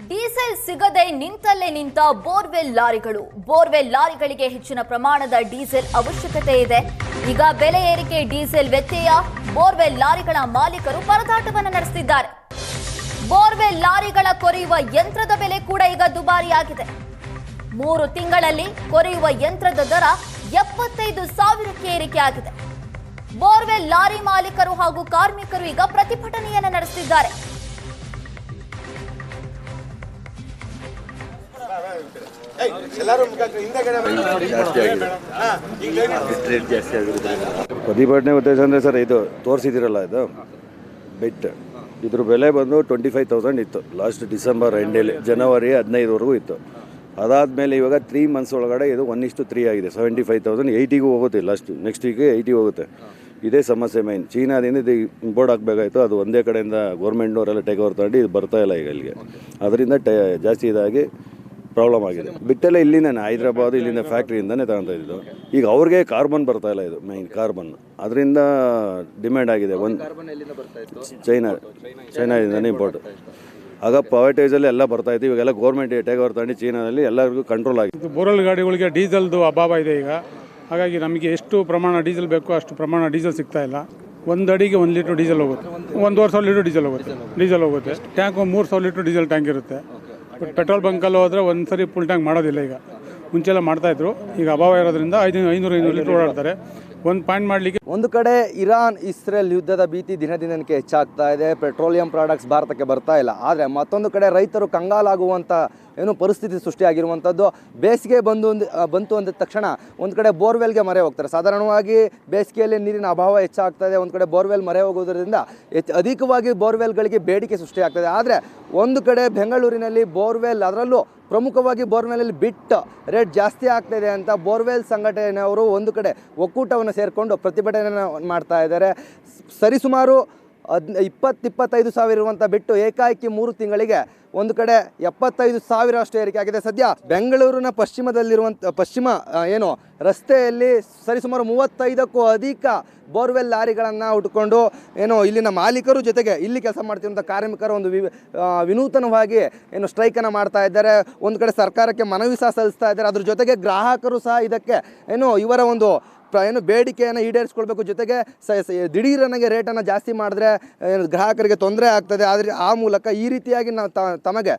Diesel ಸಿಗದೆ ನಿಂತಲ್ಲೇ ನಿಂತ borewell ಲಾರಿಗಳಿಗೆ ಹೆಚ್ಚಿನ ಪ್ರಮಾಣದ ಡೀಸೆಲ್ ಅವಶ್ಯಕತೆ ಇದೆ. ಈಗ ಬೆಲೆ ಏರಿಕೆ, ಡೀಸೆಲ್ ವ್ಯತ್ಯಯ, ಬೋರ್ವೆಲ್ ಲಾರಿಗಳ ಮಾಲೀಕರು ಪರದಾಟವನ್ನು ನಡೆಸುತ್ತಿದ್ದಾರೆ. ಬೋರ್ವೆಲ್ ಲಾರಿಗಳ ಕೊರೆಯುವ ಯಂತ್ರದ ಬೆಲೆ ಕೂಡ ಈಗ ದುಬಾರಿಯಾಗಿದೆ. 3 ತಿಂಗಳಲ್ಲಿ ಕೊರೆಯುವ ಯಂತ್ರದ ದರ 75,000ಕ್ಕೆ ಏರಿಕೆಯಾಗಿದೆ. ಬೋರ್ವೆಲ್ ಲಾರಿ ಮಾಲೀಕರು ಹಾಗೂ ಕಾರ್ಮಿಕರು ಈಗ ಪ್ರತಿಭಟನೆಯನ್ನು ನಡೆಸುತ್ತಿದ್ದಾರೆ. ಪ್ರತಿಭಟನೆ ಉದ್ದೇಶ ಅಂದರೆ ಸರ್, ಇದು ತೋರಿಸಿದಿರಲ್ಲ, ಇದು ಬೆಟ್, ಇದ್ರ ಬೆಲೆ ಬಂದು 25,000 ಇತ್ತು ಲಾಸ್ಟ್ ಡಿಸೆಂಬರ್ ಎಂಡಲ್ಲಿ, ಜನವರಿ 15ವರೆಗೂ ಇತ್ತು. ಅದಾದಮೇಲೆ ಇವಾಗ 3 ಮಂತ್ಸ್ ಒಳಗಡೆ ಇದು 1:3 ಆಗಿದೆ. 75,000 80ಗೂ ಹೋಗುತ್ತೆ. ನೆಕ್ಸ್ಟ್ ವೀಕ್ 80 ಹೋಗುತ್ತೆ. ಇದೇ ಸಮಸ್ಯೆ ಮೈನ್. ಚೀನಾದಿಂದ ಇದು ಇಂಪೋರ್ಟ್ ಆಗಬೇಕಾಯಿತು, ಅದು ಒಂದೇ ಕಡೆಯಿಂದ ಗೌರ್ಮೆಂಟ್ನವರೆಲ್ಲ ಟೇಕ್ ಓವರ್ ತಗೊಂಡು ಇದು ಬರ್ತಾ ಇಲ್ಲ ಈಗ ಇಲ್ಲಿಗೆ. ಅದರಿಂದ ಜಾಸ್ತಿ ಇದಾಗಿ ಪ್ರಾಬ್ಲಮ್ ಆಗಿದೆ. ಬಿಟ್ಟೆಲ್ಲ ಇಲ್ಲಿಂದಾನೆ, ಹೈದ್ರಾಬಾದ್ ಇಲ್ಲಿಂದ ಫ್ಯಾಕ್ಟ್ರಿಯಿಂದನೇ ತಗೊತಾ ಇದ್ದು. ಈಗ ಅವ್ರಿಗೆ ಕಾರ್ಬನ್ ಬರ್ತಾ ಇಲ್ಲ, ಇದು ಮೈನ್ ಕಾರ್ಬನ್, ಅದರಿಂದ ಡಿಮ್ಯಾಂಡ್ ಆಗಿದೆ. ಚೈನಾದಿಂದನೇ ಇಂಪೋರ್ಟ್. ಆಗ ಪವರ್ಟೇಜಲ್ಲಿ ಎಲ್ಲ ಬರ್ತಾಯಿತ್ತು, ಇವಾಗೆಲ್ಲ ಗೌರ್ಮೆಂಟ್ ಟೇಕ್ ಓವರ್ ತಗೊಂಡು ಚೀನಾದಲ್ಲಿ ಎಲ್ಲರಿಗೂ ಕಂಟ್ರೋಲ್ ಆಗಿದೆ. ಬೋರ್ವೆಲ್ ಗಾಡಿಗಳಿಗೆ ಡೀಸೆಲ್ದು ಅಭಾವ ಇದೆ ಈಗ. ಹಾಗಾಗಿ ನಮಗೆ ಎಷ್ಟು ಪ್ರಮಾಣ ಡೀಸೆಲ್ ಬೇಕೋ ಅಷ್ಟು ಪ್ರಮಾಣ ಡೀಸೆಲ್ ಸಿಗ್ತಾ ಇಲ್ಲ. 1 ಅಡಿಗೆ 1 ಲೀಟ್ರ್ ಡೀಸೆಲ್ ಹೋಗುತ್ತೆ, 1,500 ಲೀಟ್ರ್ ಡೀಸೆಲ್ ಹೋಗುತ್ತೆ. ಟ್ಯಾಂಕ್ 3,000 ಲೀಟ್ರ್ ಡೀಸೆಲ್ ಟ್ಯಾಂಕ್ ಇರುತ್ತೆ. ಬಟ್ ಪೆಟ್ರೋಲ್ ಬಂಕಲ್ಲಿ ಹೋದರೆ ಒಂದು ಸರಿ ಫುಲ್ ಟ್ಯಾಂಕ್ ಮಾಡೋದಿಲ್ಲ. ಈಗ ಮುಂಚೆಲ್ಲ ಮಾಡ್ತಾಯಿದ್ರು, ಈಗ ಅಭಾವ ಇರೋದ್ರಿಂದ 500 ಲೀಟ್ರ್ ಓಡಾಡ್ತಾರೆ. ಒಂದು ಪಾಯಿಂಟ್ ಮಾಡಲಿಕ್ಕೆ ಒಂದು ಕಡೆ ಇರಾನ್ ಇಸ್ರೇಲ್ ಯುದ್ಧದ ಭೀತಿ ದಿನದಿನಕ್ಕೆ ಹೆಚ್ಚಾಗ್ತಾ ಇದೆ. ಪೆಟ್ರೋಲಿಯಂ ಪ್ರಾಡಕ್ಟ್ಸ್ ಭಾರತಕ್ಕೆ ಬರ್ತಾ ಇಲ್ಲ. ಆದರೆ ಮತ್ತೊಂದು ಕಡೆ ರೈತರು ಕಂಗಾಲಾಗುವಂಥ ಪರಿಸ್ಥಿತಿ ಸೃಷ್ಟಿಯಾಗಿರುವಂಥದ್ದು. ಬೇಸಿಗೆ ಬಂತು ಅಂದ ತಕ್ಷಣ ಒಂದು ಕಡೆ ಬೋರ್ವೆಲ್ಗೆ ಮೊರೆ ಹೋಗ್ತಾರೆ. ಸಾಧಾರಣವಾಗಿ ಬೇಸಿಗೆಯಲ್ಲಿ ನೀರಿನ ಅಭಾವ ಹೆಚ್ಚಾಗ್ತಾ ಇದೆ. ಒಂದು ಕಡೆ ಬೋರ್ವೆಲ್ ಮೊರೆ ಹೋಗೋದ್ರಿಂದ ಅಧಿಕವಾಗಿ ಬೋರ್ವೆಲ್ಗಳಿಗೆ ಬೇಡಿಕೆ ಸೃಷ್ಟಿಯಾಗ್ತದೆ. ಆದರೆ ಒಂದು ಕಡೆ ಬೆಂಗಳೂರಿನಲ್ಲಿ ಬೋರ್ವೆಲ್, ಅದರಲ್ಲೂ ಪ್ರಮುಖವಾಗಿ ಬೋರ್ವೆಲಲ್ಲಿ ಬಿಟ್ ರೇಟ್ ಜಾಸ್ತಿ ಆಗ್ತಾಯಿದೆ ಅಂತ ಬೋರ್ವೆಲ್ ಸಂಘಟನೆಯವರು ಒಂದು ಕಡೆ ಒಕ್ಕೂಟವನ್ನು ಸೇರಿಕೊಂಡು ಪ್ರತಿಭಟನೆಯನ್ನು ಮಾಡ್ತಾ ಇದ್ದಾರೆ. ಸರಿಸುಮಾರು 20-25 ಸಾವಿರ ಇರುವಂಥ ಬಿಟ್ಟು ಏಕಾಏಕಿ 3 ತಿಂಗಳಿಗೆ ಒಂದು ಕಡೆ 75,000 ಅಷ್ಟು ಏರಿಕೆ ಆಗಿದೆ. ಸದ್ಯ ಬೆಂಗಳೂರಿನ ಪಶ್ಚಿಮ ರಸ್ತೆಯಲ್ಲಿ ಸರಿಸುಮಾರು 35ಕ್ಕೂ ಅಧಿಕ ಬೋರ್ವೆಲ್ ಲಾರಿಗಳನ್ನು ಉಟ್ಕೊಂಡು ಇಲ್ಲಿನ ಮಾಲೀಕರು ಜೊತೆಗೆ ಇಲ್ಲಿ ಕೆಲಸ ಮಾಡ್ತಿರುವಂಥ ಕಾರ್ಮಿಕರು ಒಂದು ವಿನೂತನವಾಗಿ ಸ್ಟ್ರೈಕನ್ನು ಮಾಡ್ತಾ ಇದ್ದಾರೆ. ಒಂದು ಕಡೆ ಸರ್ಕಾರಕ್ಕೆ ಮನವಿ ಸಹ ಸಲ್ಲಿಸ್ತಾ ಇದ್ದಾರೆ. ಅದ್ರ ಜೊತೆಗೆ ಗ್ರಾಹಕರು ಸಹ ಇದಕ್ಕೆ ಇವರ ಒಂದು ಬೇಡಿಕೆಯನ್ನು ಈಡೇರಿಸ್ಕೊಳ್ಬೇಕು. ಜೊತೆಗೆ ದಿಢೀರನಾಗೆ ರೇಟನ್ನು ಜಾಸ್ತಿ ಮಾಡಿದ್ರೆ ಗ್ರಾಹಕರಿಗೆ ತೊಂದರೆ ಆಗ್ತದೆ. ಆದರೆ ಆ ಮೂಲಕ ಈ ರೀತಿಯಾಗಿ ನಾವು ತಮಗೆ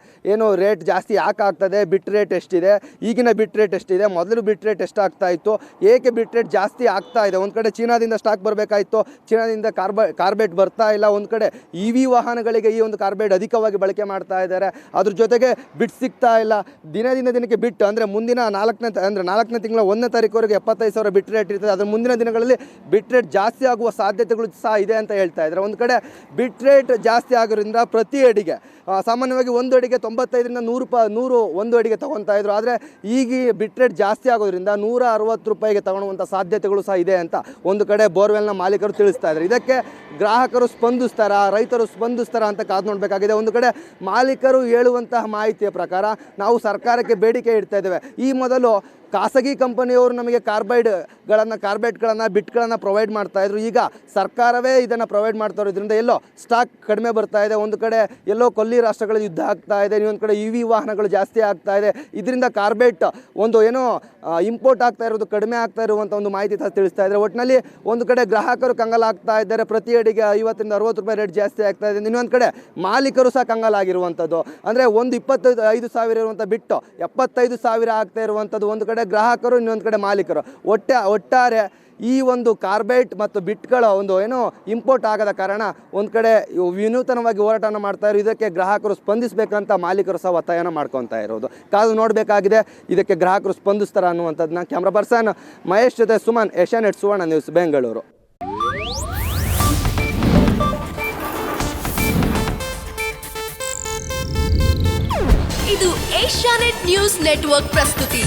ರೇಟ್ ಜಾಸ್ತಿ ಯಾಕೆ ಆಗ್ತದೆ, ಬಿಟ್ ರೇಟ್ ಎಷ್ಟಿದೆ, ಈಗಿನ ಬಿಟ್ ರೇಟ್ ಎಷ್ಟಿದೆ, ಮೊದಲು ಬಿಟ್ ರೇಟ್ ಎಷ್ಟಾಗ್ತಾ ಇತ್ತು, ಏಕೆ ಬಿಟ್ ರೇಟ್ ಜಾಸ್ತಿ ಆಗ್ತಾ ಇದೆ. ಒಂದು ಕಡೆ ಚೀನಾದಿಂದ ಸ್ಟಾಕ್ ಬರಬೇಕಾಯಿತು, ಚೀನಾದಿಂದ ಕಾರ್ಬೆಟ್ ಬರ್ತಾ ಇಲ್ಲ. ಒಂದು ಕಡೆ EV ವಾಹನಗಳಿಗೆ ಈ ಒಂದು ಕಾರ್ಬೆಟ್ ಅಧಿಕವಾಗಿ ಬಳಕೆ ಮಾಡ್ತಾ ಇದ್ದಾರೆ. ಅದ್ರ ಜೊತೆಗೆ ಬಿಟ್ ಸಿಗ್ತಾ ಇಲ್ಲ. ದಿನಕ್ಕೆ ಬಿಟ್ ಅಂದರೆ ಮುಂದಿನ 4ನೇ ತಿಂಗಳ 1ನೇ ತಾರೀಕುವರೆಗೆ 75,000 ಬಿಟ್ ರೇಟ್ ಇರ್ತದೆ. ಅದರ ಮುಂದಿನ ದಿನಗಳಲ್ಲಿ ಬಿಟ್ ರೇಟ್ ಜಾಸ್ತಿ ಆಗುವ ಸಾಧ್ಯತೆಗಳು ಸಹ ಇದೆ ಅಂತ ಹೇಳ್ತಾ ಇದ್ದಾರೆ. ಒಂದು ಕಡೆ ಬಿಟ್ ರೇಟ್ ಜಾಸ್ತಿ ಆಗೋದ್ರಿಂದ ಪ್ರತಿ ಅಡಿಗೆ ಸಾಮಾನ್ಯವಾಗಿ 1 ಅಡಿಗೆ 95ರಿಂದ 100 1 ಅಡಿಗೆ ತೊಗೊತಾ ಇದ್ರು. ಆದರೆ ಈಗ ಬಿಟ್ ರೇಟ್ ಜಾಸ್ತಿ ಆಗೋದ್ರಿಂದ 160 ರೂಪಾಯಿಗೆ ತಗೊಳ್ಳುವಂಥ ಸಾಧ್ಯತೆಗಳು ಸಹ ಇದೆ ಅಂತ ಒಂದು ಕಡೆ ಬೋರ್ವೆಲ್ನ ಮಾಲೀಕರು ತಿಳಿಸ್ತಾ ಇದ್ದಾರೆ. ಇದಕ್ಕೆ ಗ್ರಾಹಕರು ಸ್ಪಂದಿಸ್ತಾರಾ, ರೈತರು ಸ್ಪಂದಿಸ್ತಾರಾ ಅಂತ ಕಾದು ನೋಡಬೇಕಾಗಿದೆ. ಒಂದು ಕಡೆ ಮಾಲೀಕರು ಹೇಳುವಂತಹ ಮಾಹಿತಿಯ ಪ್ರಕಾರ ನಾವು ಸರ್ಕಾರಕ್ಕೆ ಬೇಡಿಕೆ ಇಡ್ತಾ ಇದ್ದೇವೆ. ಈ ಮೊದಲು ಖಾಸಗಿ ಕಂಪನಿಯವರು ನಮಗೆ ಕಾರ್ಬೆಟ್ಗಳನ್ನು ಬಿಟ್ಗಳನ್ನು ಪ್ರೊವೈಡ್ ಮಾಡ್ತಾಯಿದ್ರು. ಈಗ ಸರ್ಕಾರವೇ ಇದನ್ನು ಪ್ರೊವೈಡ್ ಮಾಡ್ತಾ ಇರೋದ್ರಿಂದ ಎಲ್ಲೋ ಸ್ಟಾಕ್ ಕಡಿಮೆ ಬರ್ತಾ ಇದೆ. ಒಂದು ಕಡೆ ಎಲ್ಲೋ ಕೊಲ್ಲಿ ರಾಷ್ಟ್ರಗಳ ಯುದ್ಧ ಆಗ್ತಾ ಇದೆ, ಇನ್ನೊಂದು ಕಡೆ EV ವಾಹನಗಳು ಜಾಸ್ತಿ ಆಗ್ತಾ ಇದೆ. ಇದರಿಂದ ಕಾರ್ಬೆಟ್ ಇಂಪೋರ್ಟ್ ಆಗ್ತಾ ಇರೋದು ಕಡಿಮೆ ಆಗ್ತಾ ಇರುವಂಥ ಒಂದು ಮಾಹಿತಿ ತಿಳಿಸ್ತಾ ಇದ್ದಾರೆ. ಒಟ್ಟಿನಲ್ಲಿ ಒಂದು ಕಡೆ ಗ್ರಾಹಕರು ಕಂಗಾಲಾಗ್ತಾ ಇದ್ದಾರೆ. ಪ್ರತಿ ಅಡಿಗೆ 50ರಿಂದ 60 ರೂಪಾಯಿ ರೇಟ್ ಜಾಸ್ತಿ ಆಗ್ತಾ ಇದೆ. ಇನ್ನೊಂದು ಕಡೆ ಮಾಲೀಕರು ಸಹ ಕಂಗಾಲಾಗಿರುವಂಥದ್ದು. ಅಂದರೆ 25,000 ಇರುವಂಥ ಬಿಟ್ಟು 75,000 ಆಗ್ತಾ ಇರುವಂಥದ್ದು. ಒಂದು ಕಡೆ ಗ್ರಾಹಕರು, ಇನ್ನೊಂದು ಕಡೆ ಮಾಲೀಕರು. ಒಟ್ಟಾರೆ ಈ ಒಂದು ಕಾರ್ಬೆಟ್ ಮತ್ತು ಬಿಟ್ಗಳ ಇಂಪೋರ್ಟ್ ಆಗದ ಕಾರಣ ಒಂದು ಕಡೆ ವಿನೂತನವಾಗಿ ಹೋರಾಟವನ್ನು ಮಾಡ್ತಾ ಇರೋ. ಇದಕ್ಕೆ ಗ್ರಾಹಕರು ಸ್ಪಂದಿಸಬೇಕಂತ ಮಾಲೀಕರು ಸಹ ಒತ್ತಾಯನ ಮಾಡ್ಕೊತಾ ಇರೋದು. ಕಾದು ನೋಡಬೇಕಾಗಿದೆ ಇದಕ್ಕೆ ಗ್ರಾಹಕರು ಸ್ಪಂದಿಸ್ತಾರ ಅನ್ನುವಂಥದ್ದನ್ನ. ಕ್ಯಾಮ್ರಾ ಪರ್ಸನ್ ಮಹೇಶ್ ಜೊತೆ ಸುಮನ್, ಏಷ್ಯಾನೆಟ್ ಸುವರ್ಣ ನ್ಯೂಸ್, ಬೆಂಗಳೂರು. ಇದು ಏಷ್ಯಾನೆಟ್ ನ್ಯೂಸ್ ನೆಟ್ವರ್ಕ್ ಪ್ರಸ್ತುತಿ.